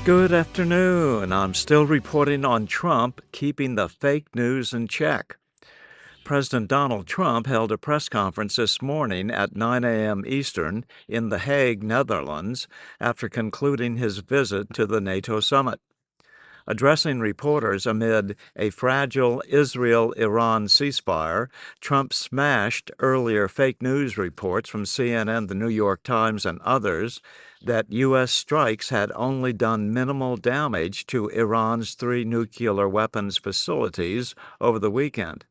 Good afternoon. I'm still reporting on Trump keeping the fake news in check. President Donald Trump held a press conference this morning at 9 a.m. Eastern in The Hague, Netherlands, after concluding his visit to the NATO summit. Addressing reporters amid a fragile Israel-Iran ceasefire, Trump smashed earlier fake news reports from CNN, the New York Times, and others that U.S. strikes had only done minimal damage to Iran's 3 nuclear weapons facilities over the weekend.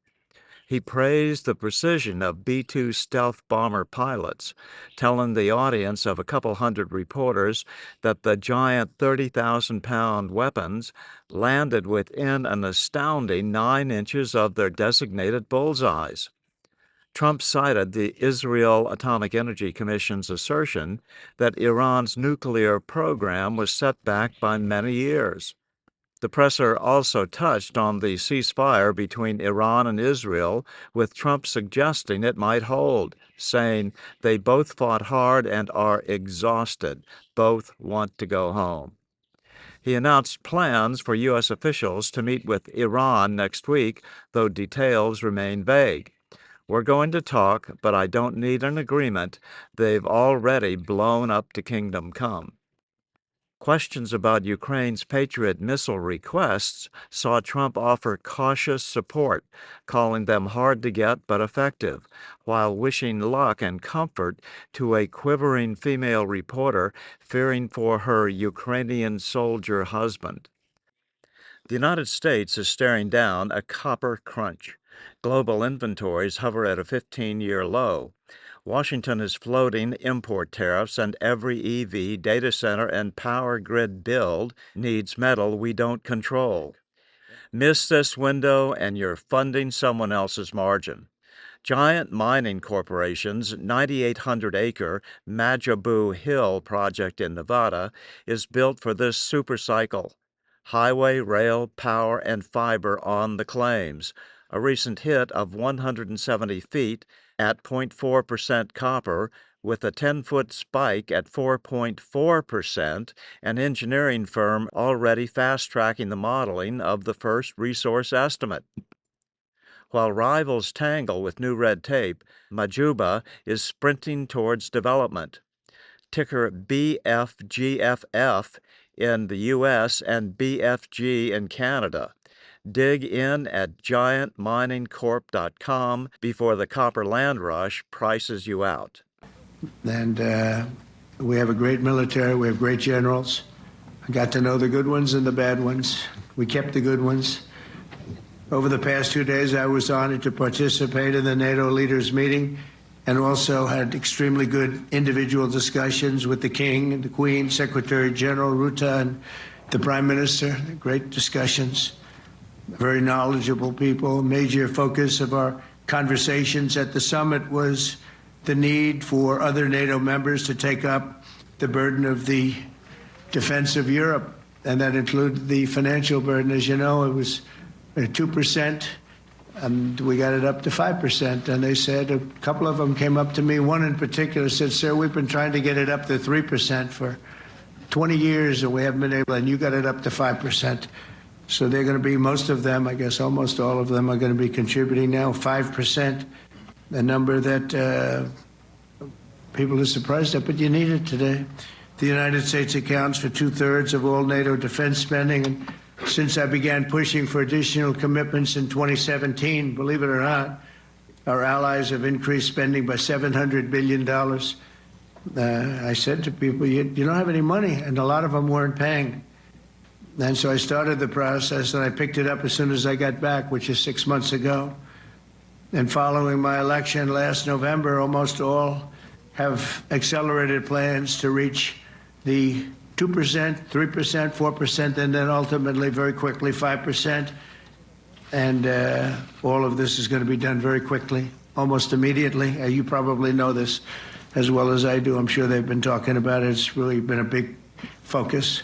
He praised the precision of B-2 stealth bomber pilots, telling the audience of a couple hundred reporters that the giant 30,000-pound weapons landed within an astounding 9 inches of their designated bullseyes. Trump cited the Israel Atomic Energy Commission's assertion that Iran's nuclear program was set back by many years. The presser also touched on the ceasefire between Iran and Israel, with Trump suggesting it might hold, saying they both fought hard and are exhausted. Both want to go home. He announced plans for U.S. officials to meet with Iran next week, though details remain vague. We're going to talk, but I don't need an agreement. They've already blown up to kingdom come. Questions about Ukraine's Patriot missile requests saw Trump offer cautious support, calling them hard to get but effective, while wishing luck and comfort to a quivering female reporter fearing for her Ukrainian soldier husband. The United States is staring down a copper crunch. Global inventories hover at a 15-year low. Washington is floating import tariffs, and every EV, data center, and power grid build needs metal we don't control. Miss this window, and you're funding someone else's margin. Giant mining corporation's 9,800-acre Majaboo Hill project in Nevada is built for this supercycle. Highway, rail, power, and fiber on the claims. A recent hit of 170 feet at 0.4% copper, with a 10-foot spike at 4.4%, an engineering firm already fast-tracking the modeling of the first resource estimate. While rivals tangle with new red tape, Majuba is sprinting towards development. Ticker BFGFF in the U.S. and BFG in Canada. Dig in at giantminingcorp.com before the copper land rush prices you out. And we have a great military. We have great generals. I got to know the good ones and the bad ones. We kept the good ones. Over the past 2 days, I was honored to participate in the NATO leaders meeting and also had extremely good individual discussions with the King and the Queen, Secretary General Rutte, and the Prime Minister. Great discussions. Very knowledgeable people. A major focus of our conversations at the summit was the need for other NATO members to take up the burden of the defense of Europe, and that included the financial burden. As you know, it was 2%, and we got it up to 5%. And they said, a couple of them came up to me, one in particular said, "Sir, we've been trying to get it up to 3% for 20 years, and we haven't been able, and you got it up to 5%. So they're going to be, most of them, I guess almost all of them, are going to be contributing now 5%, a number that people are surprised at, but you need it today. The United States accounts for 2/3 of all NATO defense spending, and since I began pushing for additional commitments in 2017, believe it or not, our allies have increased spending by $700 billion. I said to people, you don't have any money, and a lot of them weren't paying. And so I started the process, and I picked it up as soon as I got back, which is 6 months ago. And following my election last November, almost all have accelerated plans to reach the 2%, 3%, 4%, and then ultimately, very quickly, 5%. And all of this is going to be done very quickly, almost immediately. You probably know this as well as I do. I'm sure they've been talking about it. It's really been a big focus.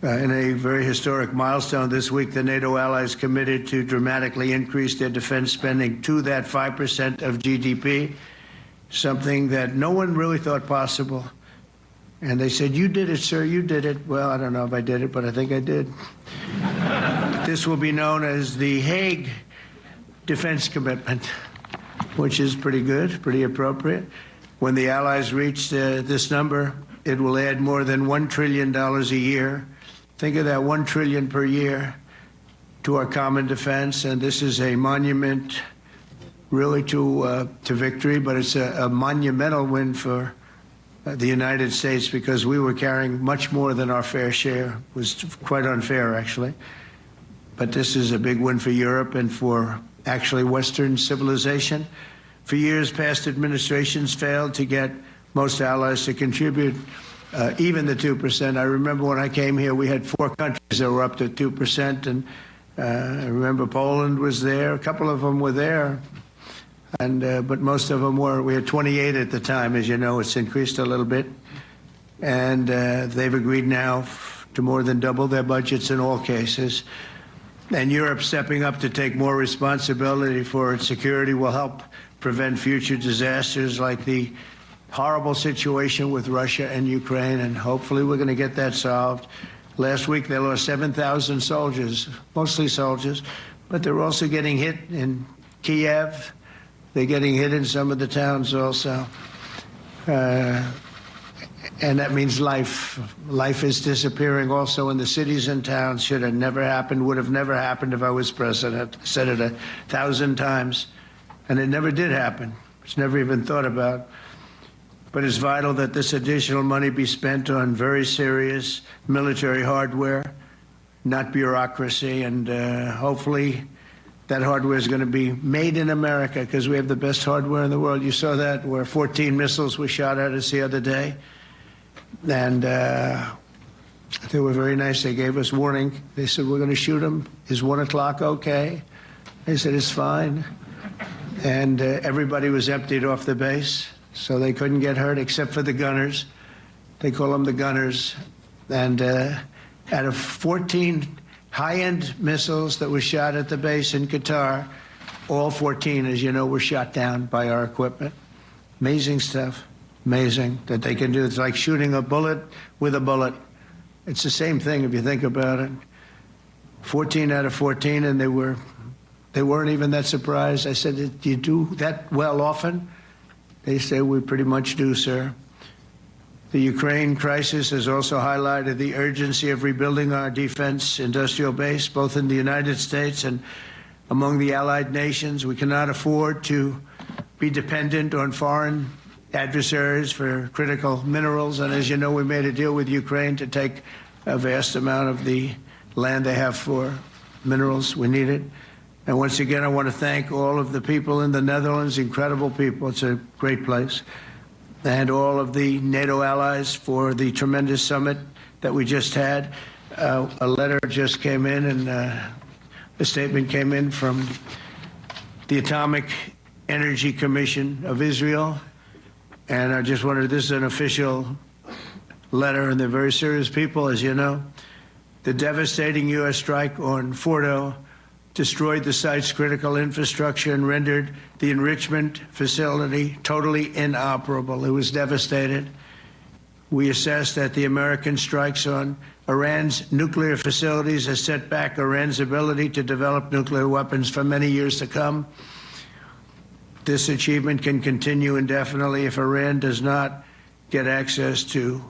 In a very historic milestone this week, the NATO allies committed to dramatically increase their defense spending to that 5% of GDP, something that no one really thought possible. And they said, "You did it, sir, you did it." Well, I don't know if I did it, but I think I did. This will be known as the Hague Defense Commitment, which is pretty good, pretty appropriate. When the Allies reach this number, it will add more than $1 trillion a year. Think of that, $1 trillion per year to our common defense. And this is a monument really to victory, but it's a monumental win for the United States, because we were carrying much more than our fair share. It was quite unfair, actually. But this is a big win for Europe and for actually Western civilization. For years, past administrations failed to get most allies to contribute even the 2%. I remember when I came here, we had 4 countries that were up to 2%, and I remember Poland was there. A couple of them were there, and but most of them were. We had 28 at the time. As you know, it's increased a little bit, and they've agreed now to more than double their budgets in all cases. And Europe stepping up to take more responsibility for its security will help prevent future disasters like the horrible situation with Russia and Ukraine, and hopefully we're going to get that solved. Last week they lost 7,000 soldiers, mostly soldiers, but they're also getting hit in Kiev. They're getting hit in some of the towns also. And that means life. Life is disappearing also in the cities and towns. Should have never happened, would have never happened if I was president. I said it 1,000 times, and it never did happen. It's never even thought about. But it's vital that this additional money be spent on very serious military hardware, not bureaucracy, and hopefully that hardware is going to be made in America, because we have the best hardware in the world. You saw that, where 14 missiles were shot at us the other day. And they were very nice. They gave us warning. They said, "We're going to shoot them. Is 1 o'clock okay?" They said, "It's fine." And everybody was emptied off the base, so they couldn't get hurt except for the gunners. They call them the gunners. And out of 14 high-end missiles that were shot at the base in Qatar, all 14, as you know, were shot down by our equipment. Amazing stuff. Amazing that they can do. It's like shooting a bullet with a bullet. It's the same thing if you think about it. 14 out of 14, and they weren't even that surprised. I said, "Do you do that well often?" They say, "We pretty much do, sir." The Ukraine crisis has also highlighted the urgency of rebuilding our defense industrial base, both in the United States and among the allied nations. We cannot afford to be dependent on foreign adversaries for critical minerals. And as you know, we made a deal with Ukraine to take a vast amount of the land they have for minerals. We need it. And once again, I want to thank all of the people in the Netherlands, incredible people. It's a great place. And all of the NATO allies for the tremendous summit that we just had. A letter just came in, and a statement came in from the Atomic Energy Commission of Israel. And I just wanted, this is an official letter, and they're very serious people, as you know. The devastating U.S. strike on Fordo destroyed the site's critical infrastructure and rendered the enrichment facility totally inoperable. It was devastated. We assess that the American strikes on Iran's nuclear facilities has set back Iran's ability to develop nuclear weapons for many years to come. This achievement can continue indefinitely if Iran does not get access to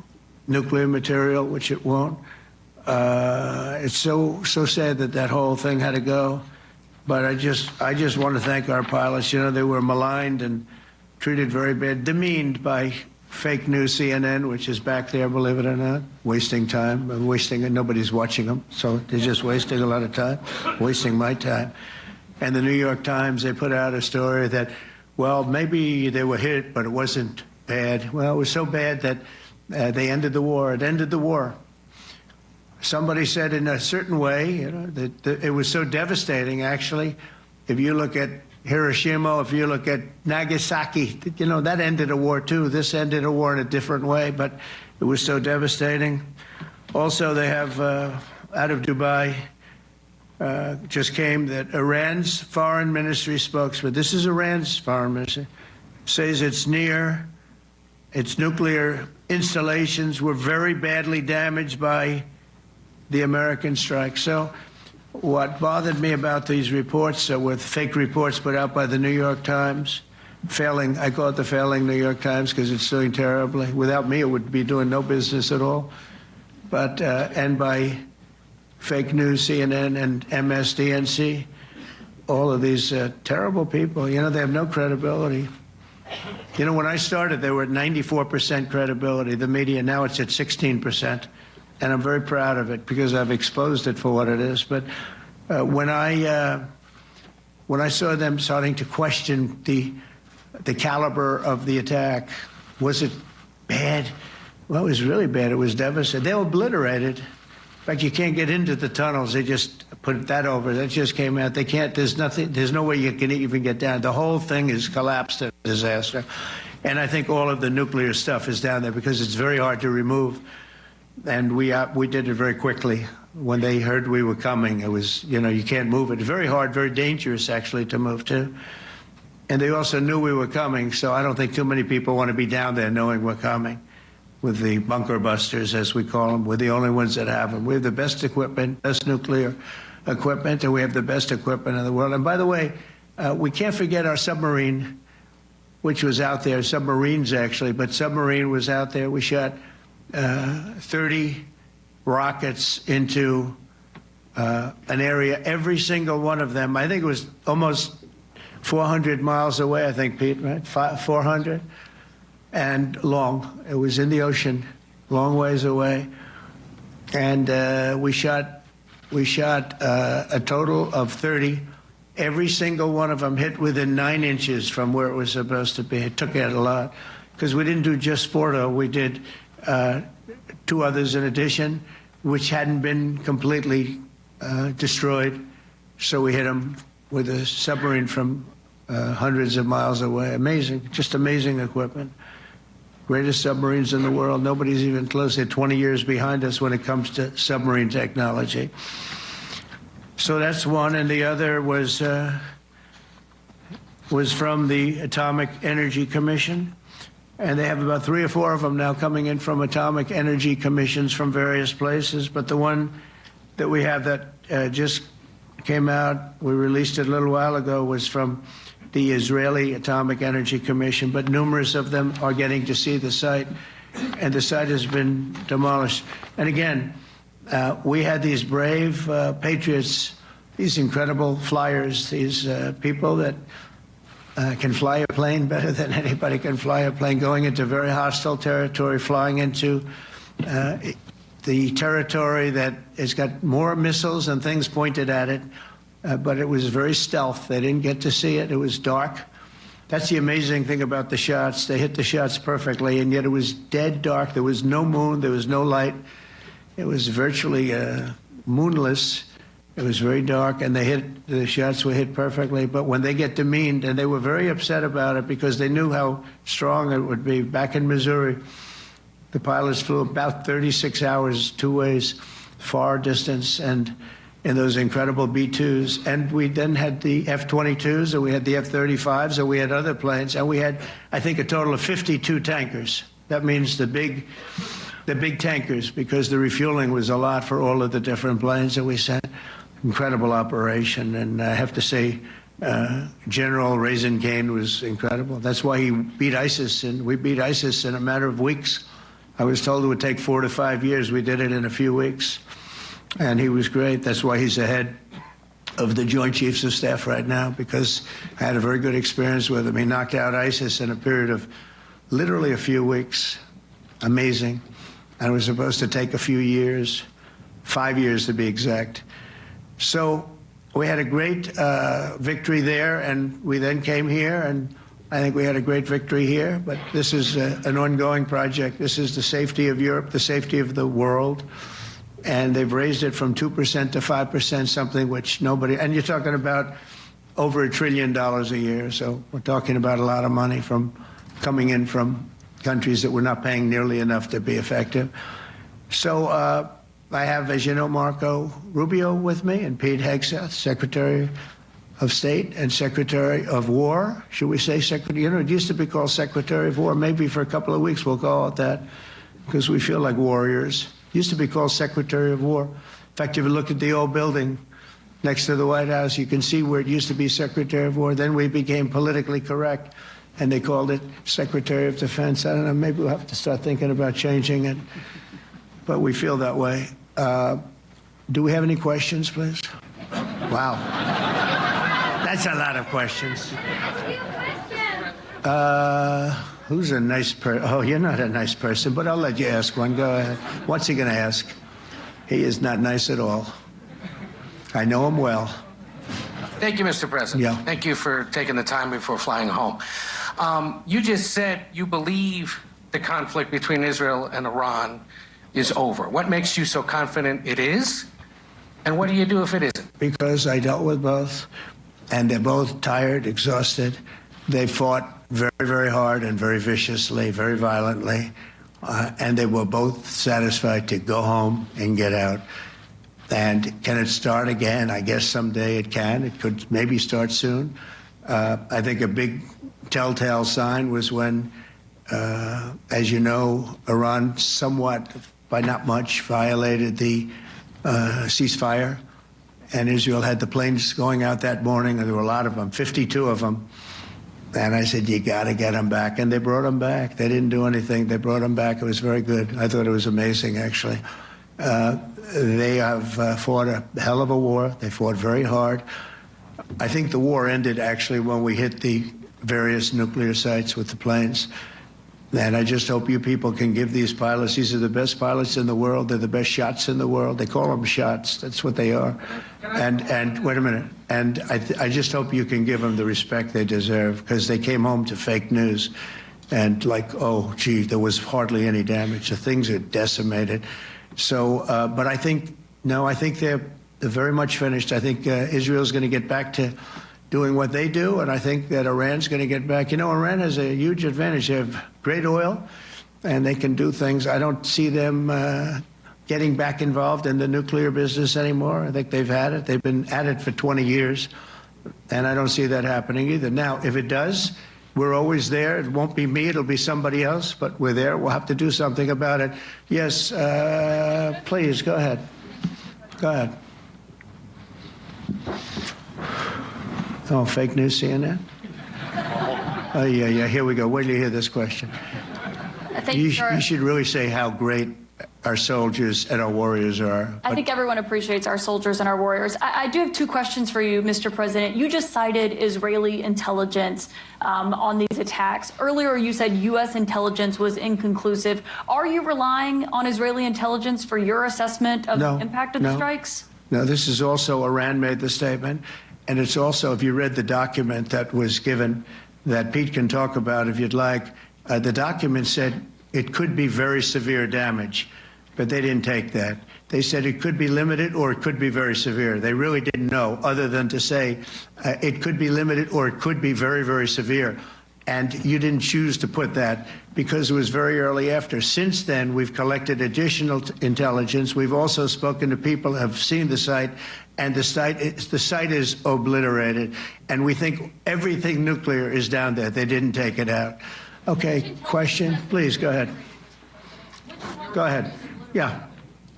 nuclear material, which it won't. It's so sad that that whole thing had to go. But I just want to thank our pilots. You know, they were maligned and treated very bad, demeaned by fake news CNN, which is back there, believe it or not, wasting time, nobody's watching them, so they're just wasting a lot of time, wasting my time. And the New York Times, they put out a story that, well, maybe they were hit, but it wasn't bad. Well, it was so bad that they ended the war. It ended the war. Somebody said in a certain way, you know, that it was so devastating, actually. If you look at Hiroshima, if you look at Nagasaki, you know, that ended a war too. This ended a war in a different way, but it was so devastating. Also, they have, out of Dubai, just came that Iran's foreign ministry spokesman, installations were very badly damaged by the American strike. So what bothered me about these reports with fake reports put out by the New York Times, failing, I call it the failing New York Times because it's doing terribly. Without me, it would be doing no business at all. But, and by fake news, CNN and MSDNC, all of these terrible people, you know, they have no credibility. You know, when I started, they were at 94% credibility, the media. Now it's at 16%. And I'm very proud of it because I've exposed it for what it is. But when I saw them starting to question the caliber of the attack, was it bad? Well, it was really bad. It was devastating. They were obliterated. In fact, you can't get into the tunnels. They just put that over. That just came out. They can't, there's nothing, there's no way you can even get down. The whole thing is collapsed, a disaster. And I think all of the nuclear stuff is down there because it's very hard to remove. And we did it very quickly. When they heard we were coming, it was, you know, you can't move it. Very hard, very dangerous, actually, to move to. And they also knew we were coming, so I don't think too many people want to be down there knowing we're coming. With the bunker busters, as we call them, we're the only ones that have them. We have the best equipment, best nuclear equipment, and we have the best equipment in the world. And by the way, we can't forget our submarine, which was out there, submarines actually, but submarine was out there. We shot 30 rockets into an area, every single one of them. I think it was almost 400 miles away, I think, Pete, right? 400? And long. It was in the ocean, long ways away. And we shot a total of 30. Every single one of them hit within 9 inches from where it was supposed to be. It took out a lot. Because we didn't do just 4, though. We did 2 others in addition, which hadn't been completely destroyed. So we hit them with a submarine from hundreds of miles away. Amazing, just amazing equipment. Greatest submarines in the world. Nobody's even close. They're 20 years behind us when it comes to submarine technology. So that's one, and the other was from the Atomic Energy Commission. And they have about 3 or 4 of them now coming in from atomic energy commissions from various places. But the one that we have that just came out, we released it a little while ago, was from the Israeli Atomic Energy Commission. But numerous of them are getting to see the site, and the site has been demolished. And again, we had these brave patriots, these incredible flyers, these people that can fly a plane better than anybody can fly a plane, going into very hostile territory, flying into the territory that has got more missiles and things pointed at it, but it was very stealth. They didn't get to see it. It was dark. That's the amazing thing about the shots. They hit the shots perfectly, and yet it was dead dark. There was no moon. There was no light. It was virtually moonless. It was very dark, and the shots were hit perfectly. But when they get demeaned, and they were very upset about it because they knew how strong it would be. Back in Missouri, the pilots flew about 36 hours, 2 ways, far distance, and in those incredible B-2s. And we then had the F-22s, and we had the F-35s, and we had other planes, and we had, I think, a total of 52 tankers. That means the big tankers, because the refueling was a lot for all of the different planes that we sent. Incredible operation, and I have to say, General Raisin Cain was incredible. That's why he beat ISIS, and we beat ISIS in a matter of weeks. I was told it would take 4 to 5 years. We did it in a few weeks, and he was great. That's why he's the head of the Joint Chiefs of Staff right now, because I had a very good experience with him. He knocked out ISIS in a period of literally a few weeks. Amazing. And it was supposed to take a few years, 5 years to be exact. So we had a great victory there, and we then came here, and I think we had a great victory here. But this is an ongoing project. This is the safety of Europe, the safety of the world. And they've raised it from 2% to 5%, something which nobody, and you're talking about over $1 trillion a year. So we're talking about a lot of money from coming in from countries that were not paying nearly enough to be effective. So I have, as you know, Marco Rubio with me, and Pete Hegseth, Secretary of State and Secretary of War. Should we say Secretary? You know, it used to be called Secretary of War. Maybe for a couple of weeks we'll call it that. because we feel like warriors. Used to be called Secretary of War. In fact, if you look at the old building next to the White House, you can see where it used to be Secretary of War. Then we became politically correct, and they called it Secretary of Defense. I don't know, maybe we'll have to start thinking about changing it, but we feel that way. Do we have any questions, please? Wow. That's a lot of questions. Who's a nice person? Oh, you're not a nice person, but I'll let you ask one. Go ahead. What's he going to ask? He is not nice at all. I know him well. Thank you, Mr. President. Yeah. Thank you for taking the time before flying home. You just said you believe the conflict between Israel and Iran is over. What makes you so confident it is? And what do you do if it isn't? Because I dealt with both, and they're both tired, exhausted. They fought very, very hard and very viciously, very violently, and they were both satisfied to go home and get out. And can it start again? I guess someday it can. It could maybe start soon. I think a big telltale sign was when, as you know, Iran somewhat, by not much, violated the ceasefire, and Israel had the planes going out that morning, and there were a lot of them, 52 of them. And I said, you got to get them back. And they brought them back. They didn't do anything. They brought them back. It was very good. I thought it was amazing, actually. They have fought a hell of a war. They fought very hard. I think the war ended, actually, when we hit the various nuclear sites with the planes. And I just hope you people can give these pilots, these are the best pilots in the world. They're the best shots in the world. They call them shots. That's what they are. And wait a minute. And I just hope you can give them the respect they deserve, because they came home to fake news. And like, oh, gee, there was hardly any damage. The things are decimated. So, but I think, no, I think they're very much finished. I think Israel's going to get back to doing what they do, and I think that Iran's going to get back. You know, Iran has a huge advantage. They have great oil, and they can do things. I don't see them getting back involved in the nuclear business anymore. I think they've had it. They've been at it for 20 years, and I don't see that happening either. Now, if it does, we're always there. It won't be me. It'll be somebody else, but we're there. We'll have to do something about it. Yes, please, go ahead. Go ahead. Oh, fake news, CNN? Oh, yeah, here we go. Wait till you hear this question. You should really say how great our soldiers and our warriors are. I think everyone appreciates our soldiers and our warriors. I do have two questions for you, Mr. President. You just cited Israeli intelligence on these attacks. Earlier, you said U.S. intelligence was inconclusive. Are you relying on Israeli intelligence for your assessment of the impact of the strikes? No, this is also Iran made the statement. And it's also, if you read the document that was given, that Pete can talk about if you'd like, the document said it could be very severe damage, but they didn't take that. They said it could be limited or it could be very severe. They really didn't know, other than to say it could be limited or it could be very, very severe. And you didn't choose to put that because it was very early after. Since then, we've collected additional intelligence. We've also spoken to people who have seen the site, and the site is obliterated. And we think everything nuclear is down there. They didn't take it out. Okay, question? Please, go ahead. Go ahead. Yeah.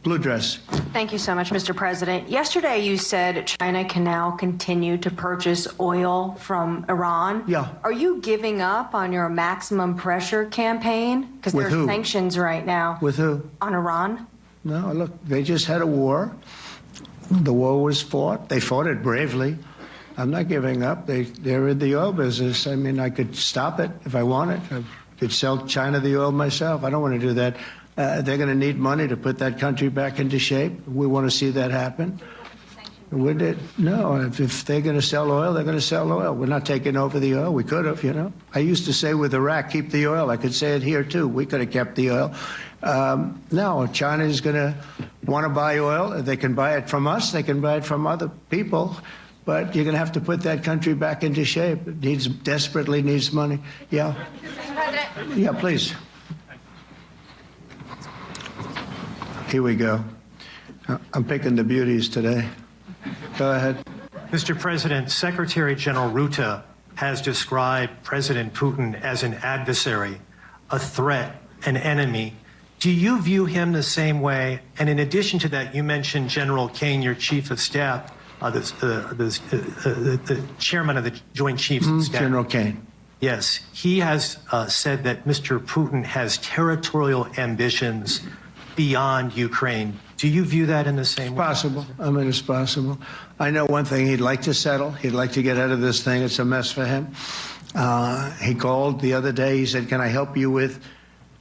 Blue dress. Thank you so much, Mr. President. Yesterday, you said China can now continue to purchase oil from Iran. Yeah. Are you giving up on your maximum pressure campaign? Because With there's who? sanctions right now. With who? On Iran. No, look, they just had a war. The war was fought. They fought it bravely. I'm not giving up. They're in the oil business. I mean, I could stop it if I wanted. I could sell China the oil myself. I don't want to do that. They're going to need money to put that country back into shape. We want to see that happen. No, if they're going to sell oil, they're going to sell oil. We're not taking over the oil. We could have, you know. I used to say with Iraq, keep the oil. I could say it here, too. We could have kept the oil. No, China is going to want to buy oil. They can buy it from us. They can buy it from other people. But you're going to have to put that country back into shape. It desperately needs money. Yeah. Yeah, please. Here we go. I'm picking the beauties today. Go ahead. Mr. President, Secretary General Rutte has described President Putin as an adversary, a threat, an enemy Do you view him the same way? And in addition to that, you mentioned General Kane, your chief of staff, the chairman of the Joint Chiefs of Staff. General Kane. Yes, he has said that Mr. Putin has territorial ambitions beyond Ukraine. Do you view that in the same way? Possible. I mean, it's possible. I know one thing. He'd like to settle. He'd like to get out of this thing. It's a mess for him. He called the other day. He said, "Can I help you with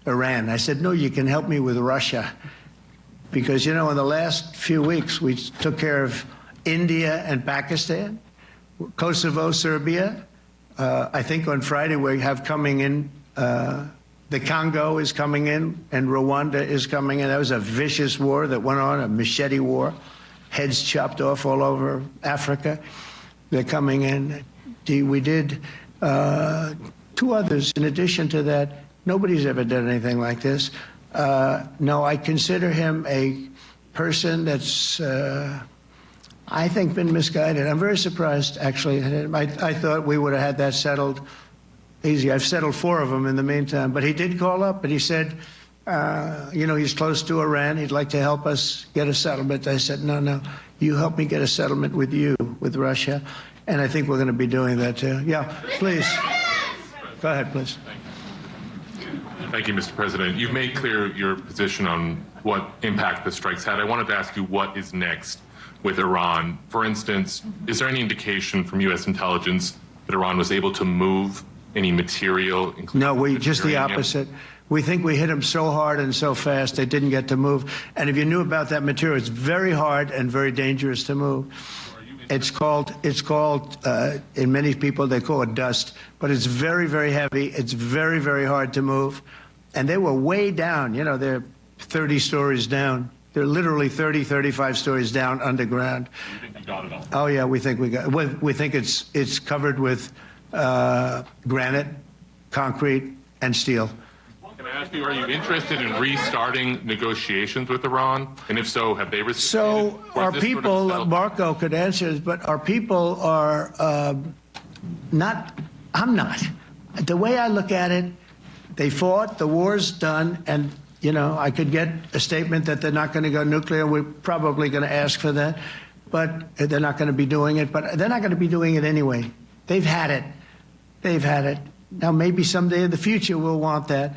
Iran?" I said, "No, you can help me with Russia." Because, you know, in the last few weeks, we took care of India and Pakistan, Kosovo, Serbia. I think on Friday we have coming in, the Congo is coming in, and Rwanda is coming in. That was a vicious war that went on, a machete war, heads chopped off all over Africa. They're coming in. We did 2 others in addition to that. Nobody's ever done anything like this. No, I consider him a person that's, I think, been misguided. I'm very surprised, actually. I thought we would have had that settled easy. I've settled 4 of them in the meantime. But he did call up, and he said, you know, he's close to Iran. He'd like to help us get a settlement. I said, no, you help me get a settlement with you, with Russia. And I think we're going to be doing that, too. Yeah, please. Go ahead, please. Thank you, Mr. President. You've made clear your position on what impact the strikes had. I wanted to ask you what is next with Iran. For instance, is there any indication from U.S. intelligence that Iran was able to move any material? No, just the opposite. We think we hit them so hard and so fast they didn't get to move. And if you knew about that material, it's very hard and very dangerous to move. It's called, in many people, they call it dust, but it's very, very heavy. It's very, very hard to move. And they were way down. You know, they're 30 stories down. They're literally 30, 35 stories down underground. You think you got it all? Oh, yeah, we think we got it. We think it's covered with granite, concrete, and steel. Can I ask you, are you interested in restarting negotiations with Iran? And if so, have they responded? So our people, Marco could answer this, but our people are not, I'm not. The way I look at it, they fought, the war's done, and, you know, I could get a statement that they're not going to go nuclear. We're probably going to ask for that, but they're not going to be doing it. But they're not going to be doing it anyway. They've had it. They've had it. Now, maybe someday in the future we'll want that.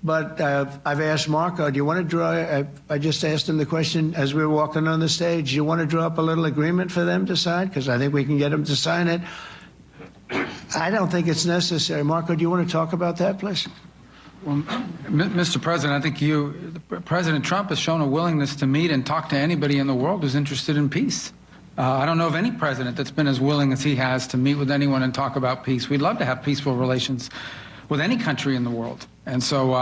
But I've asked Marco, do you want to draw, I just asked him the question as we were walking on the stage, do you want to draw up a little agreement for them to sign? Because I think we can get them to sign it. I don't think it's necessary. Marco, do you want to talk about that, please? Well, Mr. President, I think President Trump has shown a willingness to meet and talk to anybody in the world who's interested in peace. I don't know of any president that's been as willing as he has to meet with anyone and talk about peace. We'd love to have peaceful relations with any country in the world. And so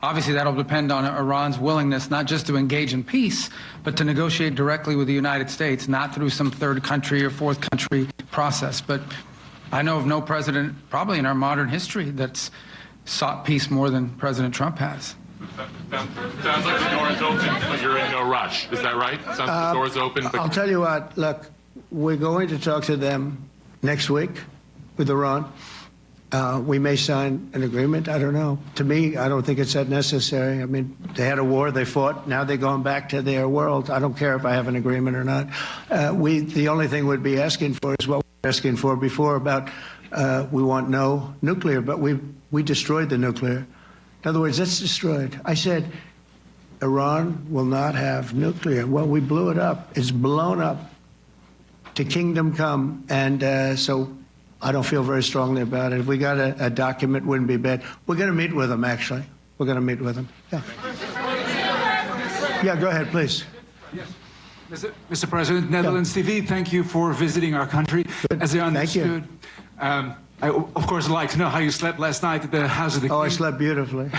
obviously that'll depend on Iran's willingness not just to engage in peace, but to negotiate directly with the United States, not through some third country or fourth country process. But I know of no president, probably in our modern history, that's sought peace more than President Trump has. Sounds like the door is open, but you're in no rush. Is that right? Sounds like the door's open. But I'll tell you what, look, we're going to talk to them next week with Iran. We may sign an agreement. I don't know. To me, I don't think it's that necessary. I mean, they had a war, they fought. Now they're going back to their world. I don't care if I have an agreement or not. The only thing we'd be asking for is what we were asking for before about we want no nuclear, but we destroyed the nuclear. In other words, it's destroyed. I said, Iran will not have nuclear. Well, we blew it up. It's blown up to kingdom come. And so I don't feel very strongly about it. If we got a document, wouldn't be bad. We're going to meet with them, actually. We're going to meet with them. Yeah. Yeah, go ahead, please. Yes. Mr. President, Netherlands TV, thank you for visiting our country. Good. As I understood, Thank you. I, of course, like to know how you slept last night at the House of the King. Oh, I slept beautifully.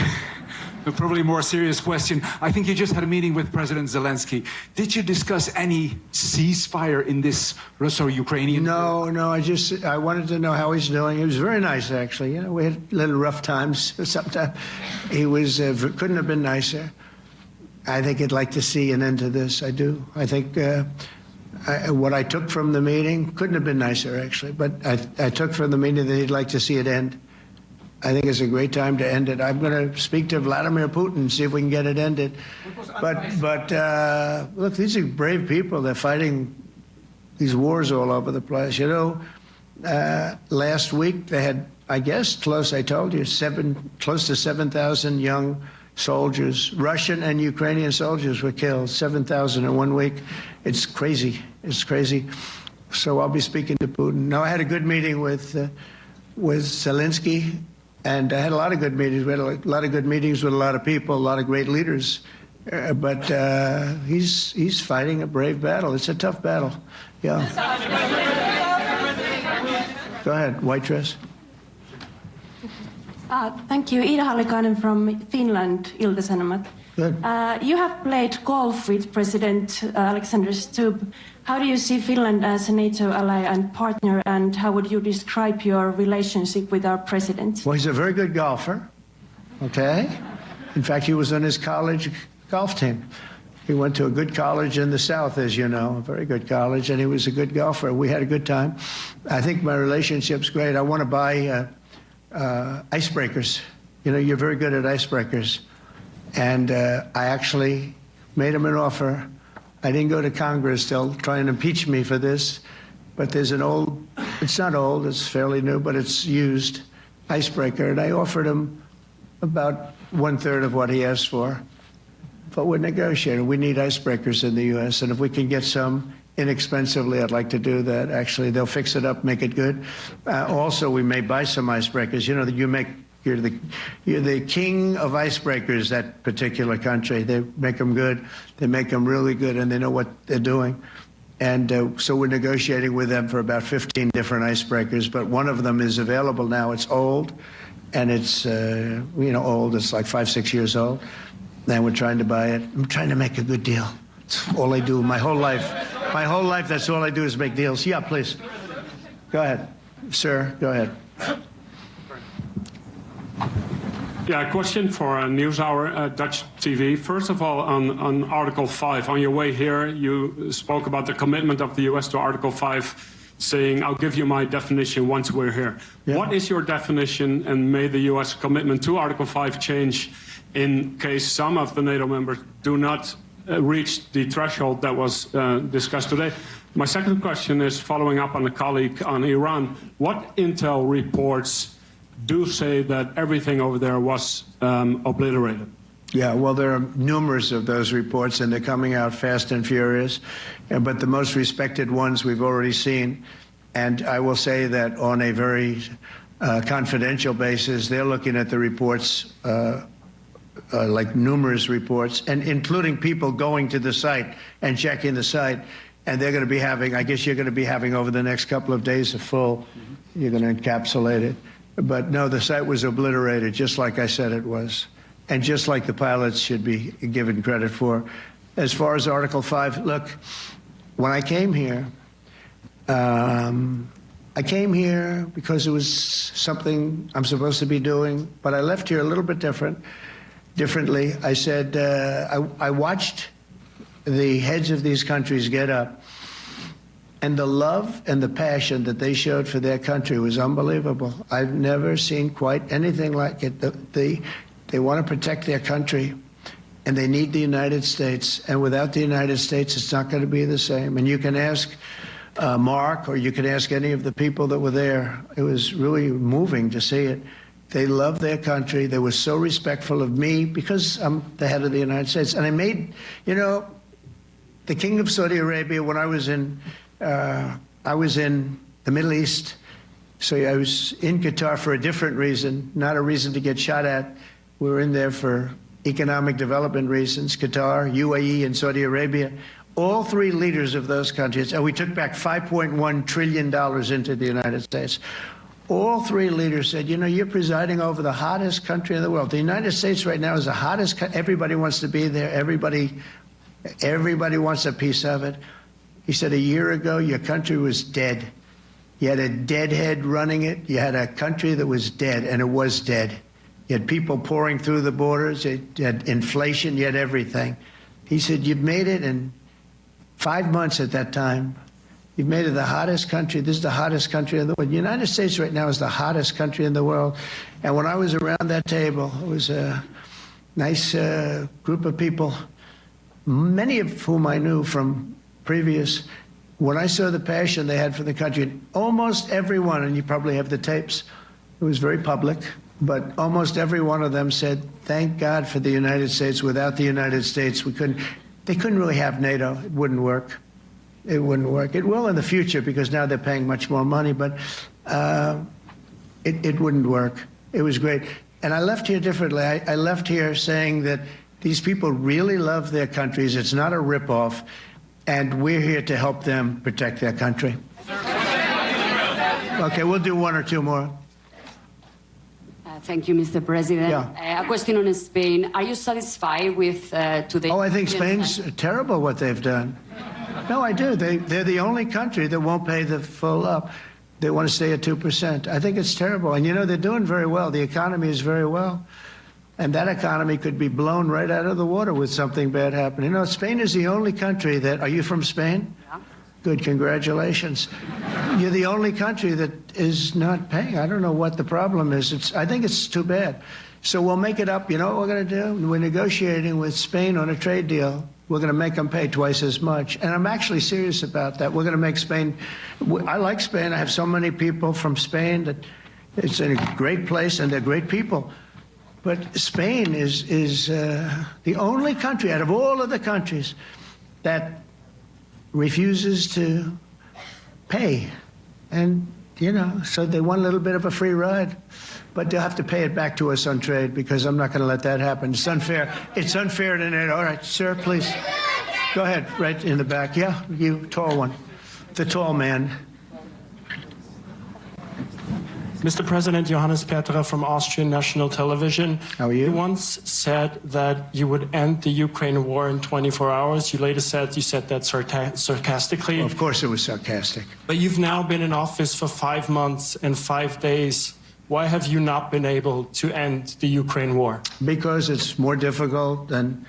A probably more serious question. I think you just had a meeting with President Zelensky. Did you discuss any ceasefire in this Russo-Ukrainian? No. I wanted to know how he's doing. He was very nice, actually. You know, we had little rough times sometimes. He was couldn't have been nicer. I think he'd like to see an end to this. I do. I think what I took from the meeting couldn't have been nicer, actually. But I took from the meeting that he'd like to see it end. I think it's a great time to end it. I'm going to speak to Vladimir Putin, see if we can get it ended. But look, these are brave people. They're fighting these wars all over the place. You know, last week they had, I guess, I told you, close to 7,000 young soldiers, Russian and Ukrainian soldiers were killed, 7,000 in 1 week. It's crazy. It's crazy. So I'll be speaking to Putin. No, I had a good meeting with Zelensky, and I had a lot of good meetings. We had a lot of good meetings with a lot of people, a lot of great leaders. But he's fighting a brave battle. It's a tough battle. Yeah. Go ahead, white dress. Thank you. Ida Hallikainen from Finland, Ilta-Sanomat. Good. You have played golf with President Alexander Stubb. How do you see Finland as a NATO ally and partner, and how would you describe your relationship with our president? Well, he's a very good golfer, okay? In fact, he was on his college golf team. He went to a good college in the South, as you know, a very good college, and he was a good golfer. We had a good time. I think my relationship's great. I want to buy icebreakers. You know, you're very good at icebreakers. And I actually made him an offer. I didn't go to Congress. They'll try and impeach me for this. But there's an old, it's not old, it's fairly new, but it's used icebreaker. And I offered him about 1/3 of what he asked for. But we're negotiating. We need icebreakers in the U.S. And if we can get some inexpensively, I'd like to do that. Actually, they'll fix it up, make it good. Also, we may buy some icebreakers. You know, you're the king of icebreakers, that particular country. They make them good. They make them really good, and they know what they're doing. And so we're negotiating with them for about 15 different icebreakers, but one of them is available now. It's old, and it's, old. It's like 5-6 years old, and we're trying to buy it. I'm trying to make a good deal. It's all I do my whole life. My whole life, that's all I do is make deals. Yeah, please. Go ahead. Sir, go ahead. Yeah, a question for NewsHour, Dutch TV. First of all, on Article 5, on your way here, you spoke about the commitment of the U.S. to Article 5, saying, I'll give you my definition once we're here. Yeah. What is your definition, and may the U.S. commitment to Article 5 change in case some of the NATO members do not reach the threshold that was discussed today? My second question is following up on a colleague on Iran. What intel reports do say that everything over there was obliterated? Yeah, well, there are numerous of those reports, and they're coming out fast and furious. But the most respected ones we've already seen. And I will say that on a very confidential basis, they're looking at the reports, like numerous reports, and including people going to the site and checking the site. And they're going to be having, I guess you're going to be having over the next couple of days a full, you're going to encapsulate it. But no, the site was obliterated, just like I said it was, and just like the pilots should be given credit for. As far as Article 5, look, when I came here because it was something I'm supposed to be doing, but I left here a little bit differently. I said, I watched the heads of these countries get up, and the love and the passion that they showed for their country was unbelievable. I've never seen quite anything like it. They want to protect their country, and they need the United States. And without the United States, it's not going to be the same. And you can ask Mark, or you can ask any of the people that were there. It was really moving to see it. They loved their country. They were so respectful of me because I'm the head of the United States. And I made, the King of Saudi Arabia, when I was in the Middle East, so I was in Qatar for a different reason, not a reason to get shot at. We were in there for economic development reasons, Qatar, UAE, and Saudi Arabia. All three leaders of those countries, and we took back $5.1 trillion into the United States. All three leaders said, you're presiding over the hottest country in the world. The United States right now is the hottest country. Everybody wants to be there. Everybody wants a piece of it. He said, a year ago, your country was dead. You had a deadhead running it. You had a country that was dead, and it was dead. You had people pouring through the borders. You had inflation. You had everything. He said, you've made it in 5 months at that time. You've made it the hottest country. This is the hottest country in the world. The United States right now is the hottest country in the world. And when I was around that table, it was a nice group of people, many of whom I knew from previous. When I saw the passion they had for the country, almost everyone, and you probably have the tapes, it was very public, but almost every one of them said, thank God for the United States. Without the United States, they couldn't really have NATO. It wouldn't work. It wouldn't work. It will in the future because now they're paying much more money, but it wouldn't work. It was great. And I left here differently. I left here saying that these people really love their countries. It's not a ripoff, and we're here to help them protect their country. Okay, we'll do one or two more. Thank you, Mr. President. Yeah. A question on Spain. Are you satisfied with today? Oh, I think Spain's terrible what they've done. No, I do. They're the only country that won't pay the full up. They want to stay at 2%. I think it's terrible. And, you know, they're doing very well. The economy is very well. And that economy could be blown right out of the water with something bad happening. You know, Spain is the only country that... Are you from Spain? Yeah. Good, congratulations. You're the only country that is not paying. I don't know what the problem is. I think it's too bad. So we'll make it up. You know what we're going to do? We're negotiating with Spain on a trade deal. We're going to make them pay twice as much. And I'm actually serious about that. We're going to make Spain... I like Spain. I have so many people from Spain that it's a great place and they're great people. But Spain is the only country out of all of the countries that refuses to pay. And, you know, so they want a little bit of a free ride. But they'll have to pay it back to us on trade because I'm not going to let that happen. It's unfair. It's unfair to NATO. All right, sir, please. Go ahead, right in the back. Yeah, you, tall one. The tall man. Mr. President, Johannes Petra from Austrian National Television. How are you? You once said that you would end the Ukraine war in 24 hours. You later said you said that sarcastically. Well, of course it was sarcastic. But you've now been in office for 5 months and 5 days. Why have you not been able to end the Ukraine war? Because it's more difficult than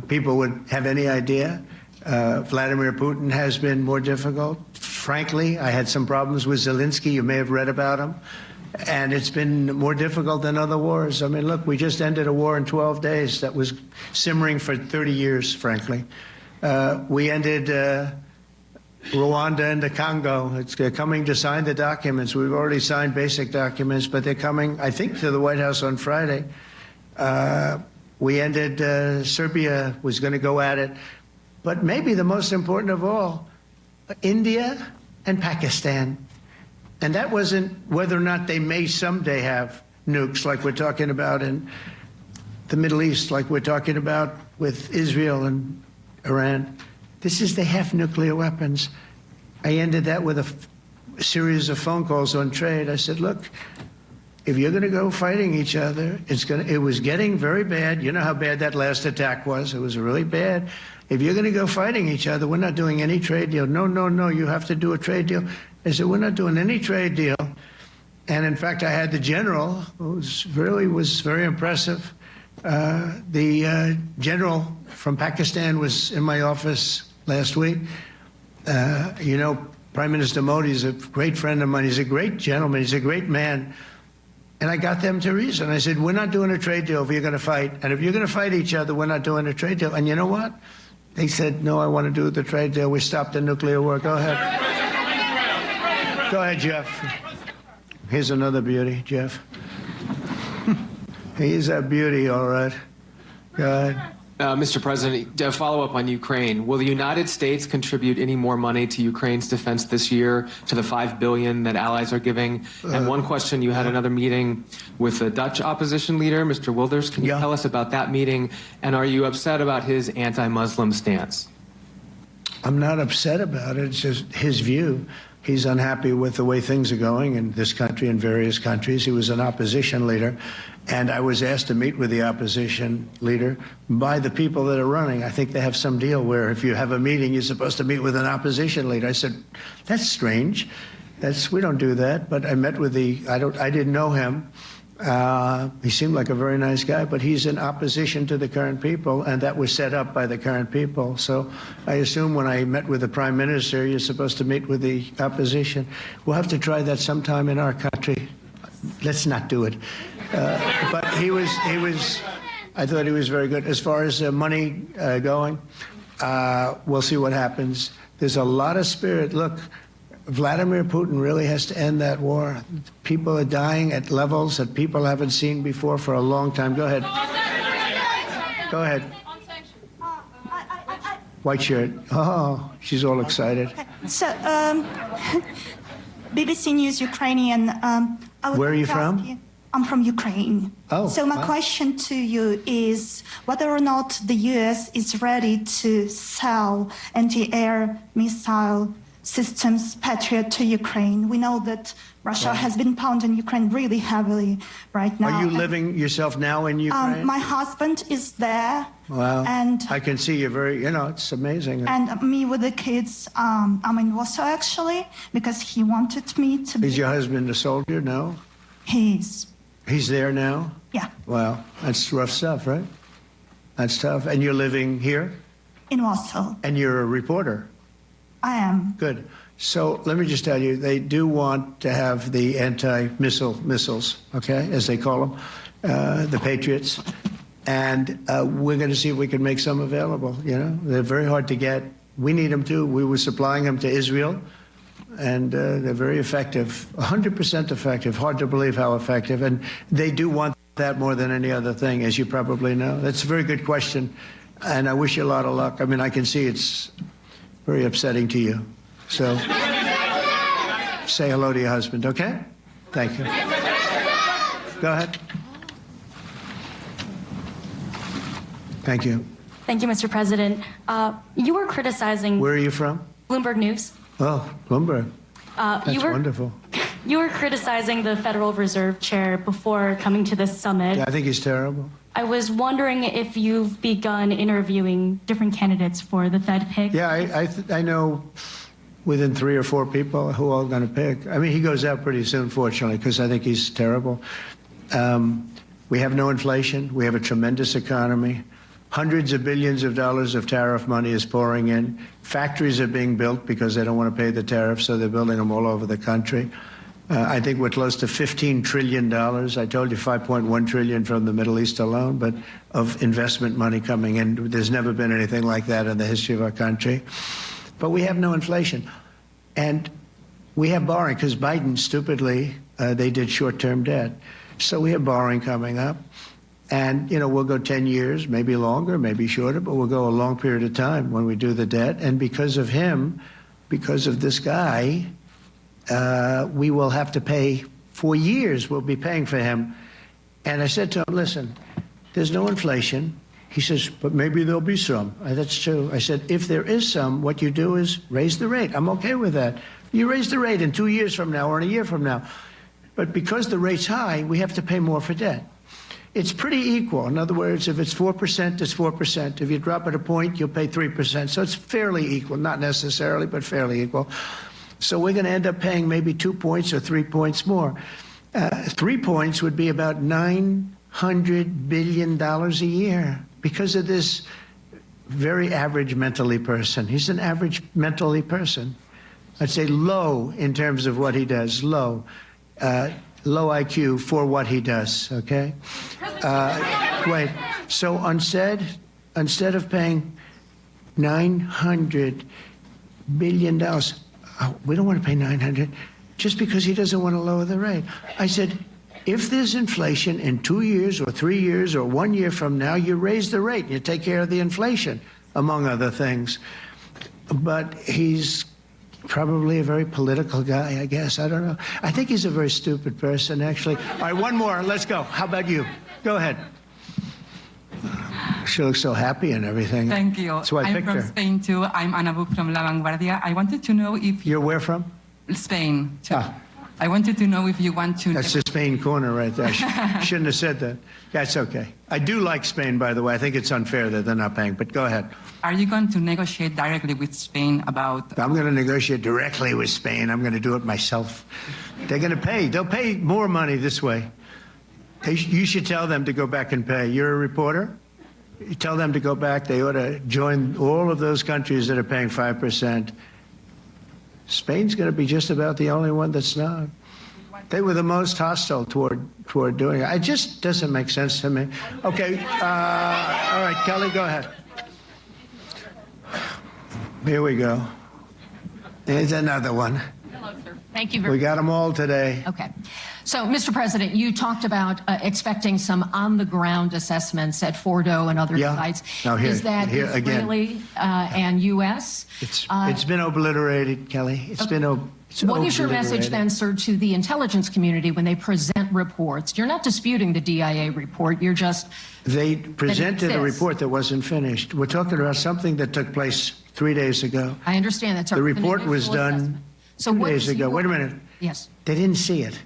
people would have any idea. Vladimir Putin has been more difficult. Frankly, I had some problems with Zelensky. You may have read about him. And it's been more difficult than other wars. I mean, look, we just ended a war in 12 days that was simmering for 30 years, frankly. We ended Rwanda and the Congo. They're coming to sign the documents. We've already signed basic documents, but they're coming, I think, to the White House on Friday. We ended, Serbia was going to go at it. But maybe the most important of all, India and Pakistan. And that wasn't whether or not they may someday have nukes like we're talking about in the Middle East, like we're talking about with Israel and Iran. This is they have nuclear weapons. I ended that with a series of phone calls on trade. I said, look, if you're going to go fighting each other, it was getting very bad. You know how bad that last attack was. It was really bad. If you're going to go fighting each other, we're not doing any trade deal. No, no, no, you have to do a trade deal. I said, we're not doing any trade deal. And in fact, I had the general, who was very impressive. The general from Pakistan was in my office last week. You know, Prime Minister Modi is a great friend of mine. He's a great gentleman. He's a great man. And I got them to reason. I said, we're not doing a trade deal if you're going to fight. And if you're going to fight each other, we're not doing a trade deal. And you know what? They said, no, I want to do the trade deal. We stopped the nuclear war. Go ahead. Go ahead, Jeff. Here's another beauty, Jeff. He's a beauty, all right. Go ahead. Mr. President, to follow up on Ukraine, will the United States contribute any more money to Ukraine's defense this year to the $5 billion that allies are giving? And one question, you had another meeting with the Dutch opposition leader, Mr. Wilders. Can you tell us about that meeting? And are you upset about his anti-Muslim stance? I'm not upset about it. It's just his view. He's unhappy with the way things are going in this country and various countries. He was an opposition leader, and I was asked to meet with the opposition leader by the people that are running. I think they have some deal where if you have a meeting, you're supposed to meet with an opposition leader. I said, that's strange. We don't do that. But I met with I didn't know him. He seemed like a very nice guy, but he's in opposition to the current people, and that was set up by the current people. So I assume when I met with the Prime Minister, you're supposed to meet with the opposition. We'll have to try that sometime in our country. Let's not do it. But I thought he was very good. As far as money going, we'll see what happens. There's a lot of spirit. Look, Vladimir Putin really has to end that war. People are dying at levels that people haven't seen before for a long time. Go ahead. Go ahead. White shirt. Oh, she's all excited. So, BBC News Ukrainian. Where are you from? I'm from Ukraine. Oh. So my question to you is whether or not the U.S. is ready to sell anti-air missile systems Patriot to Ukraine. We know that Russia has been pounding Ukraine really heavily right now. Are you living yourself now in Ukraine? My husband is there. Wow. And I can see you're very, it's amazing. And me with the kids, I'm in Warsaw actually, because he wanted me to be. Is your husband a soldier? No? He's there now? Yeah. Wow. That's rough stuff, right? That's tough. And you're living here? In Warsaw. And you're a reporter? I am. Good. So let me just tell you, they do want to have the missiles, okay, as they call them, the Patriots. And we're going to see if we can make some available, They're very hard to get. We need them too. We were supplying them to Israel, and they're very effective, 100% effective. Hard to believe how effective. And they do want that more than any other thing, as you probably know. That's a very good question, and I wish you a lot of luck. I mean, I can see it's very upsetting to you. So say hello to your husband, okay? Thank you. Go ahead. Thank you. Thank you, Mr. President. You were criticizing... Where are you from? Bloomberg News. Oh, Bloomberg. That's wonderful. You were criticizing the Federal Reserve Chair before coming to this summit. Yeah, I think he's terrible. I was wondering if you've begun interviewing different candidates for the Fed pick. Yeah, I know within 3 or 4 people who are going to pick. I mean, he goes out pretty soon, fortunately, because I think he's terrible. We have no inflation. We have a tremendous economy. Hundreds of billions of dollars of tariff money is pouring in. Factories are being built because they don't want to pay the tariffs, so they're building them all over the country. I think we're close to $15 trillion. I told you $5.1 trillion from the Middle East alone, but of investment money coming in. There's never been anything like that in the history of our country. But we have no inflation. And we have borrowing because Biden, stupidly, they did short-term debt. So we have borrowing coming up. And, we'll go 10 years, maybe longer, maybe shorter, but we'll go a long period of time when we do the debt. And because of him, because of this guy, we will have to pay for years. We'll be paying for him. And I said to him, listen, there's no inflation. He says, but maybe there'll be some. That's true. I said, if there is some, what you do is raise the rate. I'm okay with that. You raise the rate in 2 years from now or in a year from now. But because the rate's high, we have to pay more for debt. It's pretty equal. In other words, if it's 4%, it's 4%. If you drop it a point, you'll pay 3%. So it's fairly equal, not necessarily, but fairly equal. So we're going to end up paying maybe 2 points or 3 points more. 3 points would be about $900 billion a year because of this very average mentally person. He's an average mentally person. I'd say low in terms of what he does, low. Low IQ for what he does, okay? Wait, so instead of paying $900 billion, we don't want to pay 900 just because he doesn't want to lower the rate. I said, if there's inflation in 2 years or 3 years or 1 year from now, you raise the rate, you take care of the inflation, among other things. But he's probably a very political guy, I guess. I don't know. I think he's a very stupid person, actually. All right, one more. Let's go. How about you? Go ahead. She looks so happy and everything. Thank you. That's why I picked her. I'm from Spain, too. I'm Ana Buc from La Vanguardia. I wanted to know if... You're where from? Spain, too. I wanted to know if you want to... That's the Spain corner right there. Shouldn't have said that. That's okay. I do like Spain, by the way. I think it's unfair that they're not paying, but go ahead. Are you going to negotiate directly with Spain about... I'm going to negotiate directly with Spain. I'm going to do it myself. They're going to pay. They'll pay more money this way. You should tell them to go back and pay. You're a reporter. You tell them to go back. They ought to join all of those countries that are paying 5%. Spain's going to be just about the only one that's not. They were the most hostile toward doing it. It just doesn't make sense to me. Okay, all right, Kelly, go ahead. Here we go. There's another one. Hello, sir. Thank you very much. We got them all today. Okay. So, Mr. President, you talked about expecting some on-the-ground assessments at Fordo and other sites. Now Is that Israeli and U.S.? It's been obliterated, Kelly. It's been What is your message then, sir, to the intelligence community when they present reports? You're not disputing the DIA report. You're just... They presented a report that wasn't finished. We're talking about something that took place 3 days ago. I understand that. The report was done 2 days ago. Wait a minute. Yes. They didn't see it.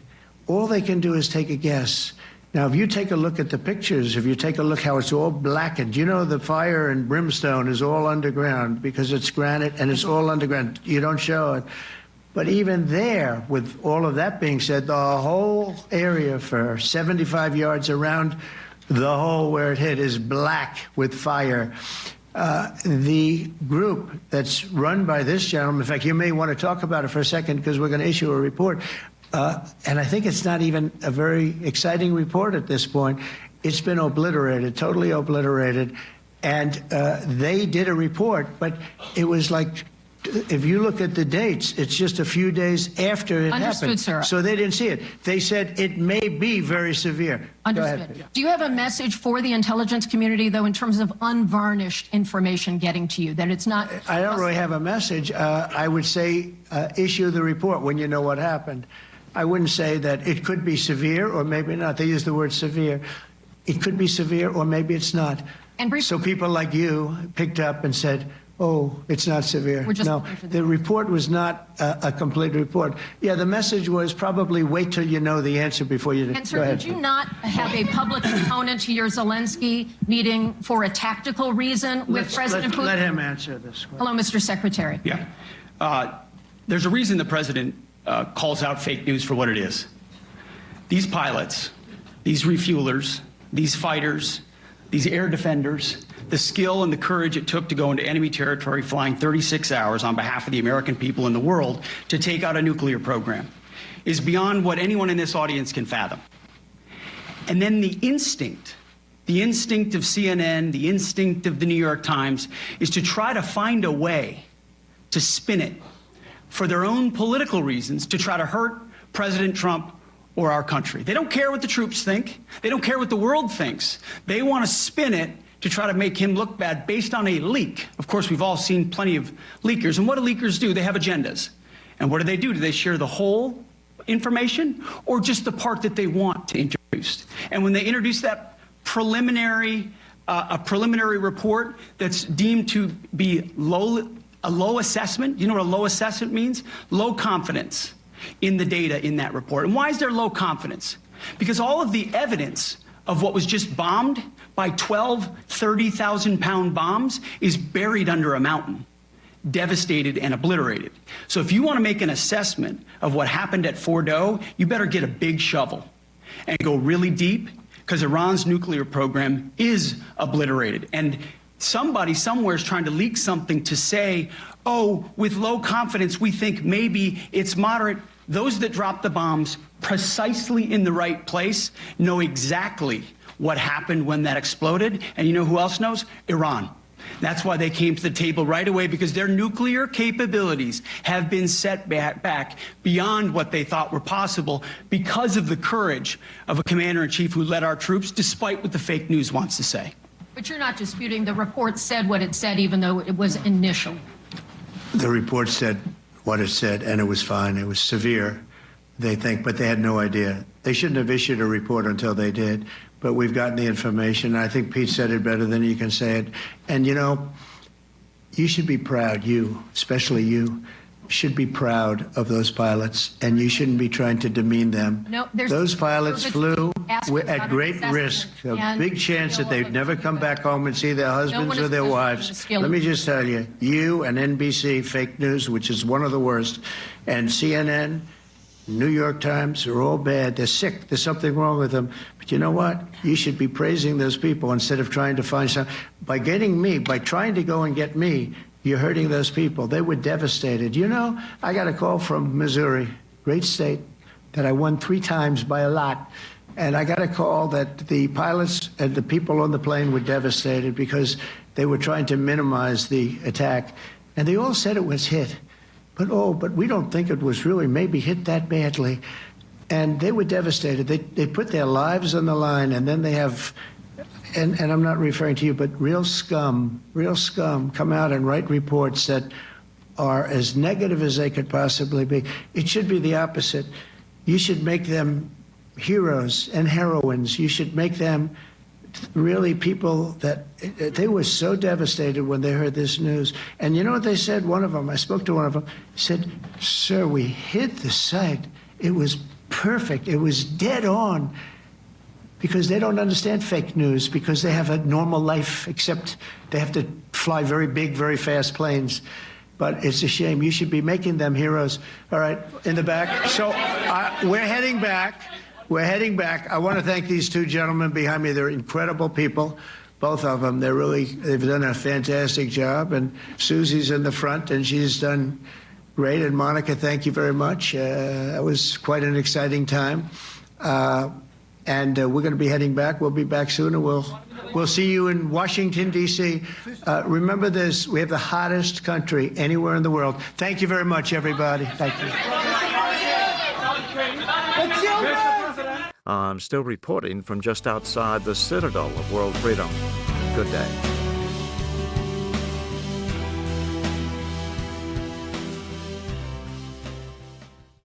All they can do is take a guess. Now, if you take a look at the pictures, if you take a look how it's all blackened, you know the fire and brimstone is all underground because it's granite and it's all underground. You don't show it. But even there, with all of that being said, the whole area for 75 yards around the hole where it hit is black with fire. The group that's run by this gentleman, in fact, you may want to talk about it for a second because we're going to issue a report. And I think it's not even a very exciting report at this point. It's been obliterated, totally obliterated. And they did a report, but it was like, if you look at the dates, it's just a few days after it happened. Sir. So they didn't see it. They said it may be very severe. Understood. Do you have a message for the intelligence community, though, in terms of unvarnished information getting to you, that it's not... I don't really have a message. I would say issue the report when you know what happened. I wouldn't say that it could be severe or maybe not. They use the word severe. It could be severe or maybe it's not. So people like you picked up and said, oh, it's not severe. No, the report was not a complete report. Yeah, the message was probably wait till you know the answer before you... And sir, did you not have a public component to your Zelensky meeting for a tactical reason with President Putin? Let him answer this question. Hello, Mr. Secretary. Yeah. There's a reason the president calls out fake news for what it is. These pilots, these refuelers, these fighters, these air defenders, the skill and the courage it took to go into enemy territory flying 36 hours on behalf of the American people and the world to take out a nuclear program is beyond what anyone in this audience can fathom. And then the instinct of CNN, the instinct of the New York Times is to try to find a way to spin it for their own political reasons to try to hurt President Trump or our country. They don't care what the troops think. They don't care what the world thinks. They want to spin it to try to make him look bad based on a leak. Of course, we've all seen plenty of leakers. And what do leakers do? They have agendas. And what do? Do they share the whole information or just the part that they want to introduce? And when they introduce that preliminary report that's deemed to be a low assessment, you know what a low assessment means? Low confidence in the data in that report. And why is there low confidence? Because all of the evidence of what was just bombed by 12 30,000-pound bombs is buried under a mountain, devastated and obliterated. So if you want to make an assessment of what happened at Fordo, you better get a big shovel and go really deep, because Iran's nuclear program is obliterated. And somebody somewhere is trying to leak something to say, oh, with low confidence, we think maybe it's moderate. Those that dropped the bombs precisely in the right place know exactly what happened when that exploded. And you know who else knows? Iran. That's why they came to the table right away, because their nuclear capabilities have been set back beyond what they thought were possible because of the courage of a commander-in-chief who led our troops, despite what the fake news wants to say. But you're not disputing the report said what it said, even though it was initial. The report said what it said, and it was fine. It was severe, they think, but they had no idea. They shouldn't have issued a report until they did, but we've gotten the information. I think Pete said it better than you can say it. And, you know, you should be proud, you, especially you, should be proud of those pilots, and you shouldn't be trying to demean them. No, those pilots flew at great risk, a big chance that they'd never come back home and see their husbands or their wives. Let me just tell you, you and NBC, fake news, which is one of the worst, and CNN, New York Times are all bad. They're sick. There's something wrong with them. But you know what? You should be praising those people instead of trying to find some. By trying to go and get me, you're hurting those people. They were devastated. You know, I got a call from Missouri, great state, that I won 3 times by a lot. And I got a call that the pilots and the people on the plane were devastated because they were trying to minimize the attack. And they all said it was hit. But we don't think it was really maybe hit that badly. And they were devastated. They put their lives on the line, and then they have, and I'm not referring to you, but real scum come out and write reports that are as negative as they could possibly be. It should be the opposite. You should make them heroes and heroines. You should make them really people that they were so devastated when they heard this news. And you know what they said? One of them, I spoke to one of them, said, "Sir, we hit the site. It was perfect. It was dead on." Because they don't understand fake news, because they have a normal life, except they have to fly very big, very fast planes. But it's a shame. You should be making them heroes. All right, in the back. So we're heading back. I want to thank these 2 gentlemen behind me. They're incredible people, both of them. They've done a fantastic job. And Susie's in the front, and she's done great. And Monica, thank you very much. It was quite an exciting time. And we're going to be heading back. We'll be back soon, and we'll see you in Washington, D.C. Remember this, we have the hottest country anywhere in the world. Thank you very much, everybody. Thank you. I'm still reporting from just outside the citadel of world freedom. Good day.